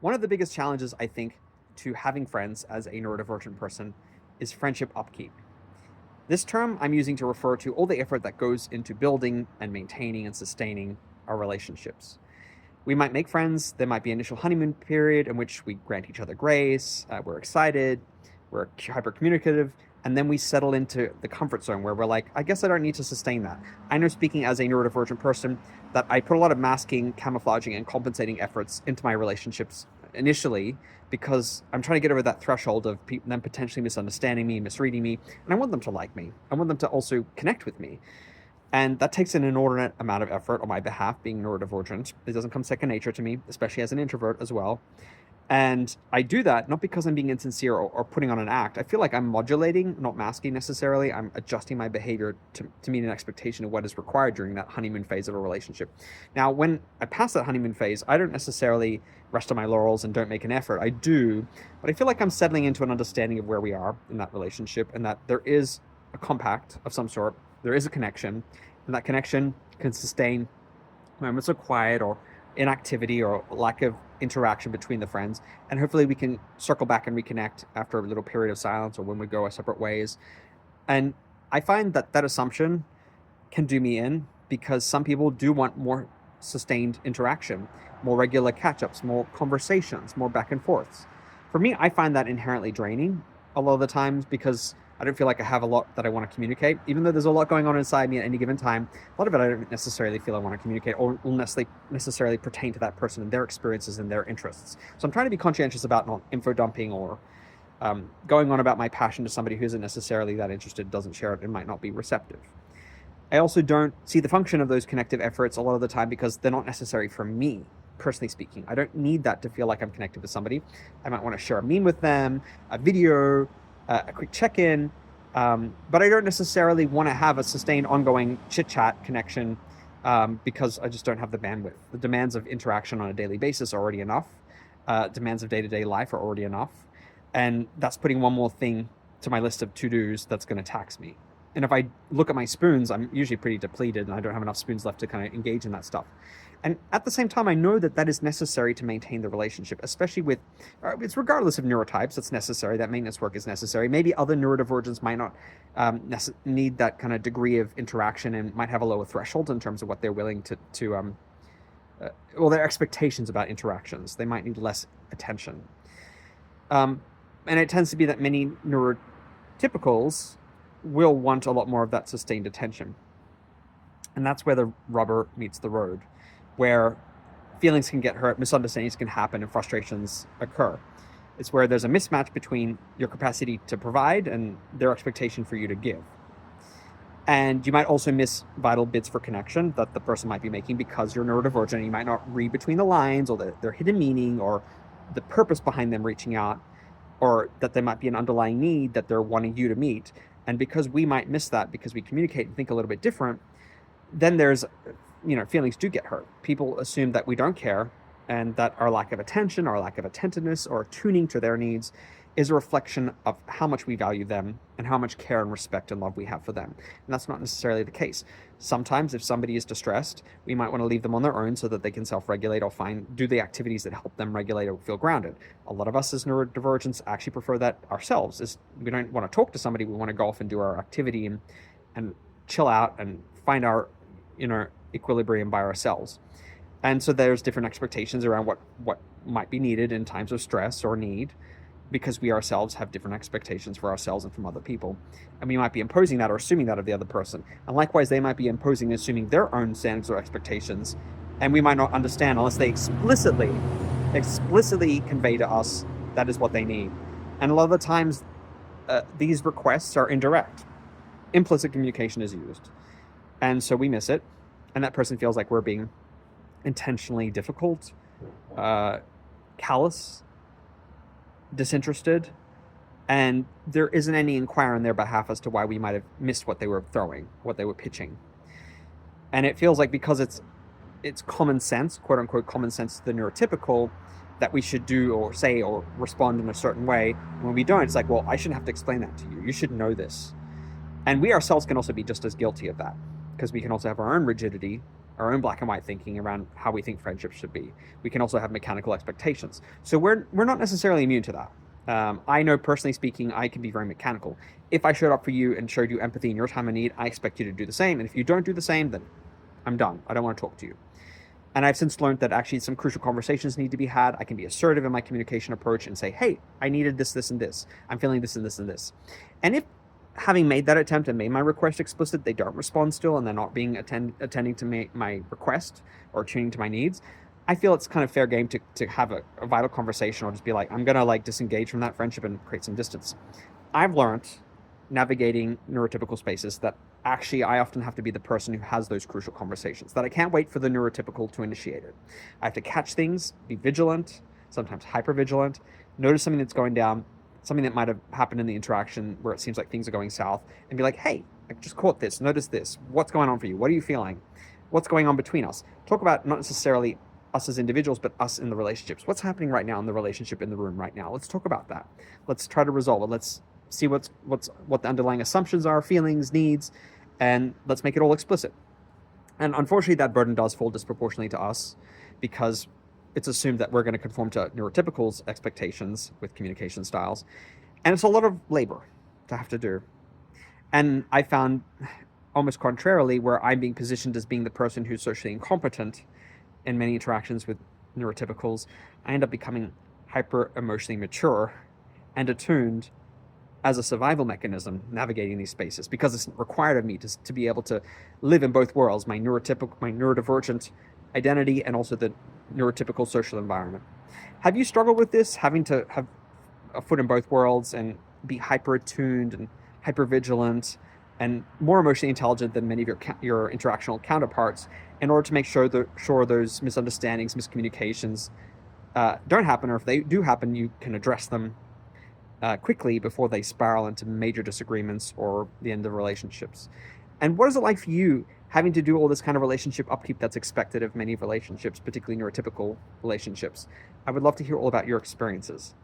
One of the biggest challenges, I think, to having friends as a neurodivergent person is friendship upkeep. This term I'm using to refer to all the effort that goes into building and maintaining and sustaining our relationships. We might make friends, there might be an initial honeymoon period in which we grant each other grace, we're excited, we're hyper communicative, and then we settle into the comfort zone where we're like, I guess I don't need to sustain that. I know, speaking as a neurodivergent person, that I put a lot of masking, camouflaging, and compensating efforts into my relationships initially because I'm trying to get over that threshold of them potentially misunderstanding me, misreading me, and I want them to like me. I want them to also connect with me. And that takes an inordinate amount of effort on my behalf, being neurodivergent. It doesn't come second nature to me, especially as an introvert as well. And I do that not because I'm being insincere or putting on an act. I feel like I'm modulating, not masking necessarily. I'm adjusting my behavior to meet an expectation of what is required during that honeymoon phase of a relationship. Now, when I pass that honeymoon phase, I don't necessarily rest on my laurels and don't make an effort. I do, but I feel like I'm settling into an understanding of where we are in that relationship and that there is a compact of some sort. There is a connection, and that connection can sustain moments of quiet or inactivity or lack of interaction between the friends. And hopefully we can circle back and reconnect after a little period of silence or when we go our separate ways. And I find that that assumption can do me in because some people do want more sustained interaction, more regular catch-ups, more conversations, more back and forths. For me, I find that inherently draining a lot of the times because I don't feel like I have a lot that I want to communicate. Even though there's a lot going on inside me at any given time, a lot of it I don't necessarily feel I want to communicate or will necessarily pertain to that person and their experiences and their interests. So I'm trying to be conscientious about not info dumping or going on about my passion to somebody who isn't necessarily that interested, doesn't share it, and might not be receptive. I also don't see the function of those connective efforts a lot of the time because they're not necessary for me, personally speaking. I don't need that to feel like I'm connected with somebody. I might want to share a meme with them, a video, a quick check-in, but I don't necessarily want to have a sustained ongoing chit-chat connection because I just don't have the bandwidth. The demands of interaction on a daily basis are already enough. Demands of day-to-day life are already enough. And that's putting one more thing to my list of to-dos that's going to tax me. And if I look at my spoons, I'm usually pretty depleted and I don't have enough spoons left to kind of engage in that stuff. And at the same time, I know that that is necessary to maintain the relationship, especially with, it's regardless of neurotypes, that's necessary, that maintenance work is necessary. Maybe other neurodivergents might not need that kind of degree of interaction and might have a lower threshold in terms of what they're willing to their expectations about interactions. They might need less attention. And it tends to be that many neurotypicals will want a lot more of that sustained attention. And that's where the rubber meets the road, where feelings can get hurt, misunderstandings can happen, and frustrations occur. It's where there's a mismatch between your capacity to provide and their expectation for you to give. And you might also miss vital bits for connection that the person might be making because you're neurodivergent. You might not read between the lines or their hidden meaning or the purpose behind them reaching out, or that there might be an underlying need that they're wanting you to meet. And because we might miss that because we communicate and think a little bit different, then there's, feelings do get hurt. People assume that we don't care and that our lack of attention, our lack of attentiveness or tuning to their needs is a reflection of how much we value them and how much care and respect and love we have for them. And that's not necessarily the case. Sometimes if somebody is distressed, we might want to leave them on their own so that they can self-regulate or do the activities that help them regulate or feel grounded. A lot of us as neurodivergents actually prefer that ourselves. We don't want to talk to somebody, we want to go off and do our activity and chill out and find our inner equilibrium by ourselves. And so there's different expectations around what might be needed in times of stress or need, because we ourselves have different expectations for ourselves and from other people. And we might be imposing that or assuming that of the other person. And likewise, they might be imposing and assuming their own standards or expectations. And we might not understand unless they explicitly convey to us that is what they need. And a lot of the times, these requests are indirect. Implicit communication is used. And so we miss it. And that person feels like we're being intentionally difficult, callous, disinterested, and there isn't any inquiry on their behalf as to why we might have missed what they were throwing, what they were pitching. And it feels like because it's common sense, quote unquote common sense to the neurotypical, that we should do or say or respond in a certain way. When we don't, it's like, well, I shouldn't have to explain that to you. You should know this. And we ourselves can also be just as guilty of that, because we can also have our own rigidity our own black and white thinking around how we think friendships should be. We can also have mechanical expectations. So we're not necessarily immune to that. I know personally speaking, I can be very mechanical. If I showed up for you and showed you empathy in your time of need, I expect you to do the same. And if you don't do the same, then I'm done. I don't want to talk to you. And I've since learned that actually some crucial conversations need to be had. I can be assertive in my communication approach and say, hey, I needed this, this, and this. I'm feeling this and this and this. And if having made that attempt and made my request explicit, they don't respond still and they're not being attending to my request or tuning to my needs, I feel it's kind of fair game to have a vital conversation or just be like, I'm going to like disengage from that friendship and create some distance. I've learned navigating neurotypical spaces that actually I often have to be the person who has those crucial conversations, that I can't wait for the neurotypical to initiate it. I have to catch things, be vigilant, sometimes hypervigilant, notice something that's going down, something that might have happened in the interaction where it seems like things are going south, and be like, hey, I just caught this, notice this, what's going on for you, what are you feeling, what's going on between us. Talk about not necessarily us as individuals, but us in the relationships. What's happening right now in the relationship in the room right now? Let's talk about that. Let's try to resolve it. Let's see what the underlying assumptions are, feelings, needs, and let's make it all explicit. And unfortunately, that burden does fall disproportionately to us because it's assumed that we're going to conform to neurotypicals' expectations with communication styles. And it's a lot of labor to have to do. And I found, almost contrarily, where I'm being positioned as being the person who's socially incompetent in many interactions with neurotypicals, I end up becoming hyper emotionally mature and attuned as a survival mechanism navigating these spaces, because it's required of me to be able to live in both worlds, my neurodivergent identity and also the neurotypical social environment. Have you struggled with this, having to have a foot in both worlds and be hyper attuned and hyper vigilant and more emotionally intelligent than many of your interactional counterparts in order to make sure those misunderstandings, miscommunications don't happen, or if they do happen, you can address them quickly before they spiral into major disagreements or the end of relationships? And what is it like for you having to do all this kind of relationship upkeep that's expected of many relationships, particularly neurotypical relationships? I would love to hear all about your experiences.